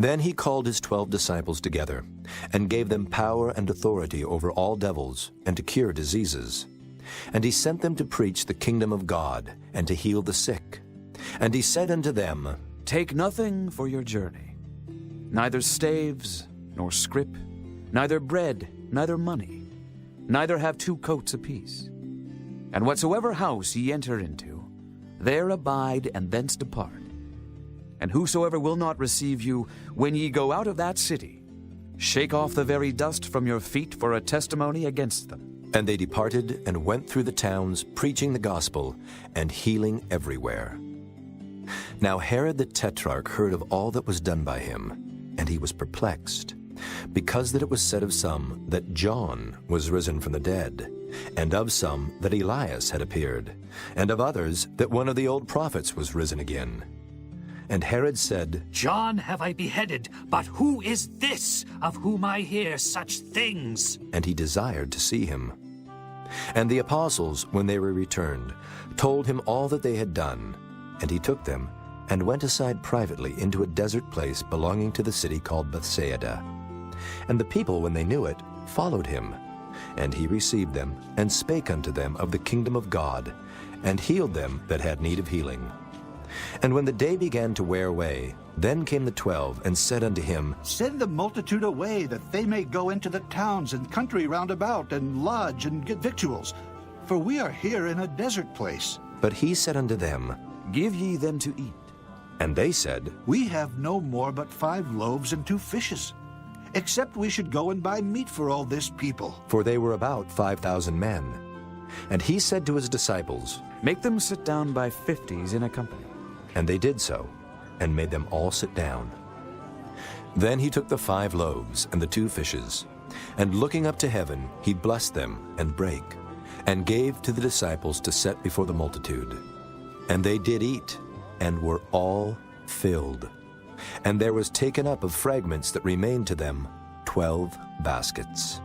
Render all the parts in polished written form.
Then he called his 12 disciples together, and gave them power and authority over all devils, and to cure diseases. And he sent them to preach the kingdom of God, and to heal the sick. And he said unto them, Take nothing for your journey, neither staves, nor scrip, neither bread, neither money, neither have 2 coats apiece. And whatsoever house ye enter into, there abide, and thence depart. And whosoever will not receive you, when ye go out of that city, shake off the very dust from your feet for a testimony against them. And they departed and went through the towns, preaching the gospel, and healing everywhere. Now Herod the Tetrarch heard of all that was done by him, and he was perplexed, because that it was said of some that John was risen from the dead, and of some that Elias had appeared, and of others that one of the old prophets was risen again. And Herod said, John have I beheaded, but who is this of whom I hear such things? And he desired to see him. And the apostles, when they were returned, told him all that they had done. And he took them, and went aside privately into a desert place belonging to the city called Bethsaida. And the people, when they knew it, followed him. And he received them, and spake unto them of the kingdom of God, and healed them that had need of healing. And when the day began to wear away, then came the 12, and said unto him, Send the multitude away, that they may go into the towns and country round about, and lodge, and get victuals. For we are here in a desert place. But he said unto them, Give ye them to eat. And they said, We have no more but 5 loaves and 2 fishes, except we should go and buy meat for all this people. for they were about 5,000 men. And he said to his disciples, Make them sit down by 50s in a company. and they did so, and made them all sit down. Then he took the 5 loaves and the 2 fishes, and looking up to heaven, he blessed them, and brake, and gave to the disciples to set before the multitude. And they did eat, and were all filled. And there was taken up of fragments that remained to them 12 baskets.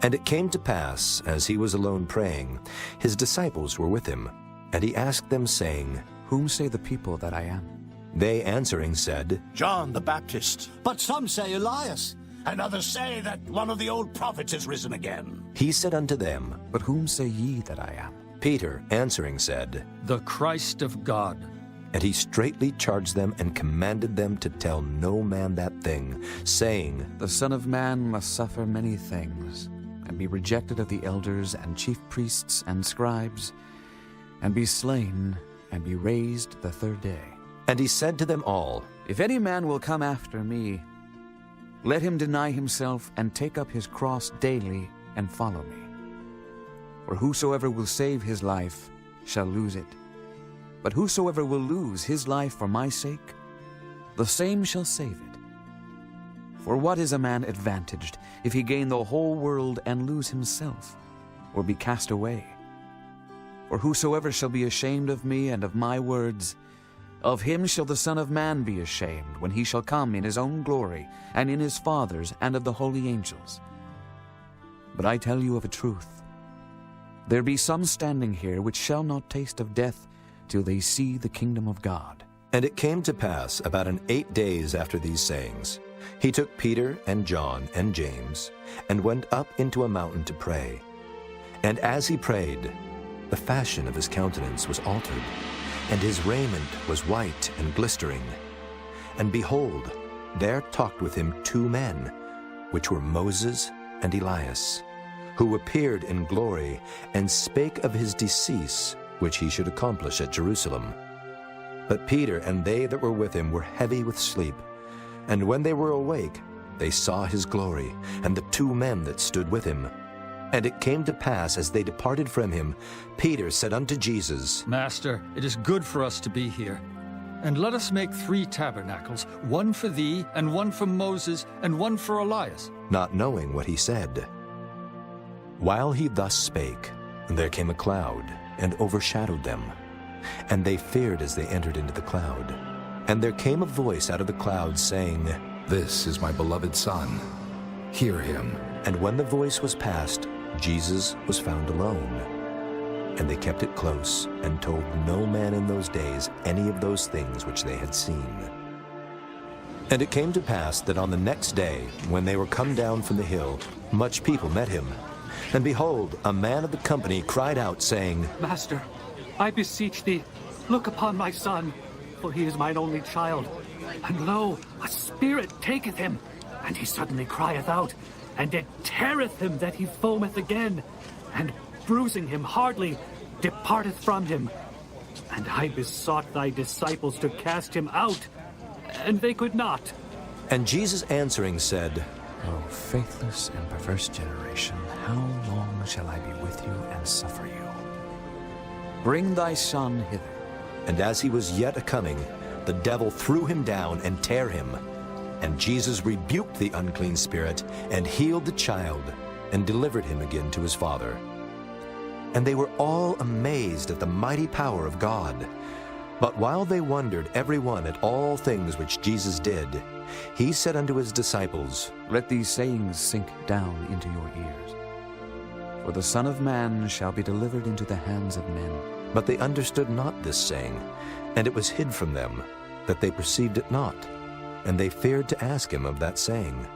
And it came to pass, as he was alone praying, his disciples were with him. And he asked them, saying, Whom say the people that I am? They answering said, John the Baptist. But some say Elias. And others say that one of the old prophets is risen again. He said unto them, But whom say ye that I am? Peter answering said, The Christ of God. And he straitly charged them and commanded them to tell no man that thing, saying, The Son of Man must suffer many things, and be rejected of the elders and chief priests and scribes, and be slain, and be raised the 3rd day. And he said to them all, If any man will come after me, let him deny himself, and take up his cross daily, and follow me. For whosoever will save his life shall lose it. But whosoever will lose his life for my sake, the same shall save it. For what is a man advantaged, if he gain the whole world, and lose himself, or be cast away? For whosoever shall be ashamed of me and of my words, of him shall the Son of Man be ashamed, when he shall come in his own glory, and in his Father's, and of the holy angels. But I tell you of a truth, there be some standing here which shall not taste of death till they see the kingdom of God. And it came to pass about 8 days after these sayings, he took Peter and John and James, and went up into a mountain to pray. And as he prayed, the fashion of his countenance was altered, and his raiment was white and glistering. And behold, there talked with him 2 men, which were Moses and Elias, who appeared in glory, and spake of his decease, which he should accomplish at Jerusalem. But Peter and they that were with him were heavy with sleep. And when they were awake, they saw his glory, and the 2 men that stood with him. And it came to pass, as they departed from him, Peter said unto Jesus, Master, it is good for us to be here. And let us make 3 tabernacles, one for thee, and one for Moses, and one for Elias. not knowing what he said. While he thus spake, there came a cloud, and overshadowed them. And they feared as they entered into the cloud. And there came a voice out of the cloud, saying, This is my beloved Son. Hear him. And when the voice was past, Jesus was found alone. And they kept it close, and told no man in those days any of those things which they had seen. And it came to pass that on the next day, when they were come down from the hill, much people met him. And behold, a man of the company cried out, saying, Master, I beseech thee, look upon my son, for he is mine only child. And lo, a spirit taketh him, and he suddenly crieth out, and it teareth him that he foameth again, and bruising him hardly, departeth from him. And I besought thy disciples to cast him out, and they could not. And Jesus answering said, O faithless and perverse generation, how long shall I be with you and suffer you? Bring thy son hither. And as he was yet a-coming, the devil threw him down and tare him. And Jesus rebuked the unclean spirit, and healed the child, and delivered him again to his father. And they were all amazed at the mighty power of God. But while they wondered every one at all things which Jesus did, he said unto his disciples, Let these sayings sink down into your ears. For the Son of Man shall be delivered into the hands of men. But they understood not this saying, and it was hid from them, that they perceived it not, and they feared to ask him of that saying.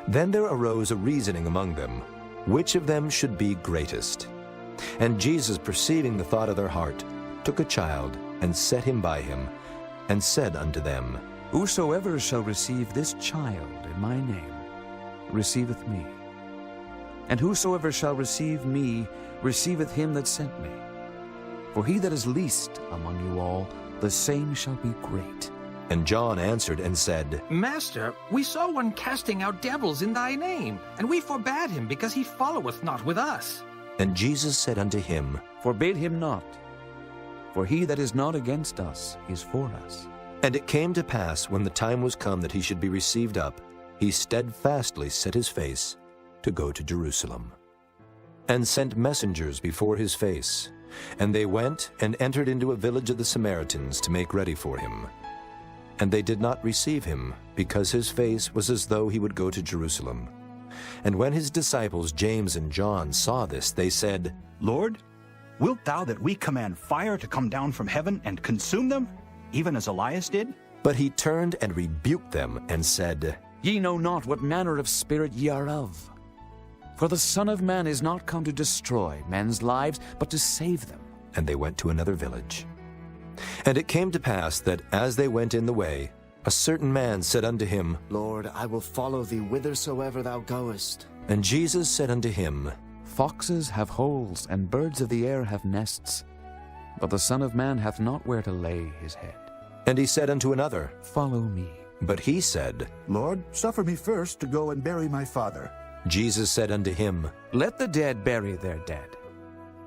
Then there arose a reasoning among them, which of them should be greatest. And Jesus, perceiving the thought of their heart, took a child, and set him by him, and said unto them, Whosoever shall receive this child in my name, receiveth me. And whosoever shall receive me, receiveth him that sent me. For he that is least among you all, the same shall be great. And John answered and said, Master, we saw one casting out devils in thy name, and we forbade him, because he followeth not with us. And Jesus said unto him, Forbid him not, for he that is not against us is for us. And it came to pass, when the time was come that he should be received up, he steadfastly set his face to go to Jerusalem, and sent messengers before his face. And they went and entered into a village of the Samaritans to make ready for him. And they did not receive him, because his face was as though he would go to Jerusalem. And when his disciples James and John saw this, they said, Lord, wilt thou that we command fire to come down from heaven and consume them, even as Elias did? But he turned and rebuked them, and said, Ye know not what manner of spirit ye are of. For the Son of Man is not come to destroy men's lives, but to save them. And they went to another village. And it came to pass that as they went in the way, a certain man said unto him, Lord, I will follow thee whithersoever thou goest. And Jesus said unto him, Foxes have holes, and birds of the air have nests, but the Son of Man hath not where to lay his head. And he said unto another, Follow me. But he said, Lord, suffer me first to go and bury my father. Jesus said unto him, Let the dead bury their dead,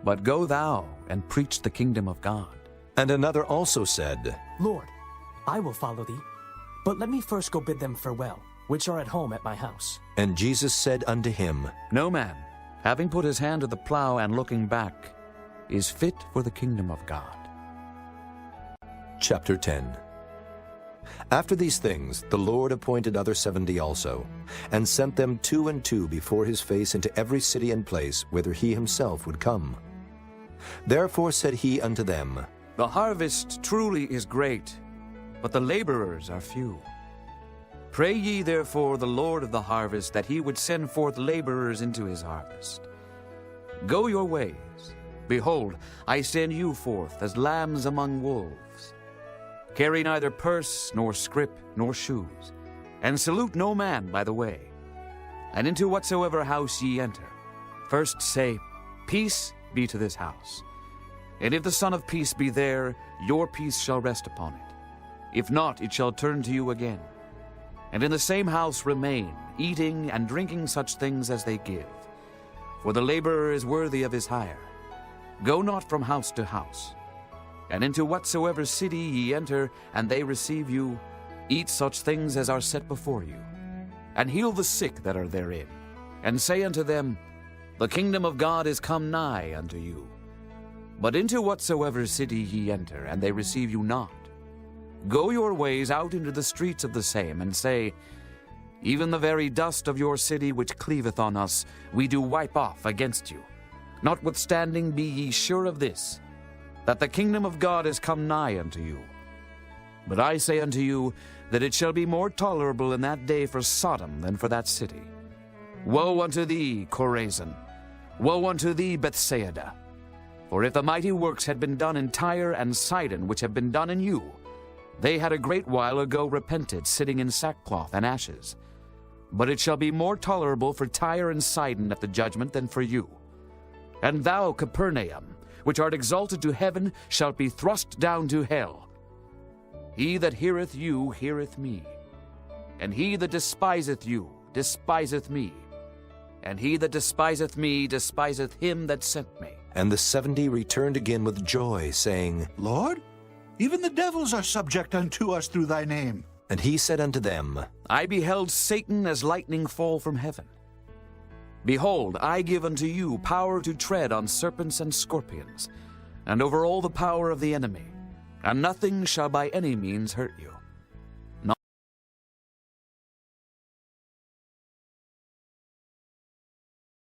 but go thou and preach the kingdom of God. And another also said, Lord, I will follow thee, but let me first go bid them farewell, which are at home at my house. And Jesus said unto him, No man, having put his hand to the plow and looking back, is fit for the kingdom of God. Chapter 10. After these things, the Lord appointed other 70 also, and sent them 2 and 2 before his face into every city and place whither he himself would come. Therefore said he unto them, The harvest truly is great, but the laborers are few. Pray ye therefore the Lord of the harvest that he would send forth laborers into his harvest. Go your ways. Behold, I send you forth as lambs among wolves. Carry neither purse, nor scrip, nor shoes, and salute no man by the way. And into whatsoever house ye enter, first say, Peace be to this house. And if the Son of Peace be there, your peace shall rest upon it. If not, it shall turn to you again. And in the same house remain, eating and drinking such things as they give. For the laborer is worthy of his hire. Go not from house to house. And into whatsoever city ye enter, and they receive you, eat such things as are set before you. And heal the sick that are therein. And say unto them, The kingdom of God is come nigh unto you. But into whatsoever city ye enter, and they receive you not, go your ways out into the streets of the same, and say, Even the very dust of your city which cleaveth on us, we do wipe off against you. Notwithstanding be ye sure of this, that the kingdom of God is come nigh unto you. But I say unto you, that it shall be more tolerable in that day for Sodom than for that city. Woe unto thee, Chorazin! Woe unto thee, Bethsaida! For if the mighty works had been done in Tyre and Sidon, which have been done in you, they had a great while ago repented, sitting in sackcloth and ashes. But it shall be more tolerable for Tyre and Sidon at the judgment than for you. And thou, Capernaum, which art exalted to heaven, shalt be thrust down to hell. He that heareth you heareth me, and he that despiseth you despiseth me, and he that despiseth me despiseth him that sent me. And the 70 returned again with joy, saying, Lord, even the devils are subject unto us through thy name. And he said unto them, I beheld Satan as lightning fall from heaven. Behold, I give unto you power to tread on serpents and scorpions, and over all the power of the enemy, and nothing shall by any means hurt you.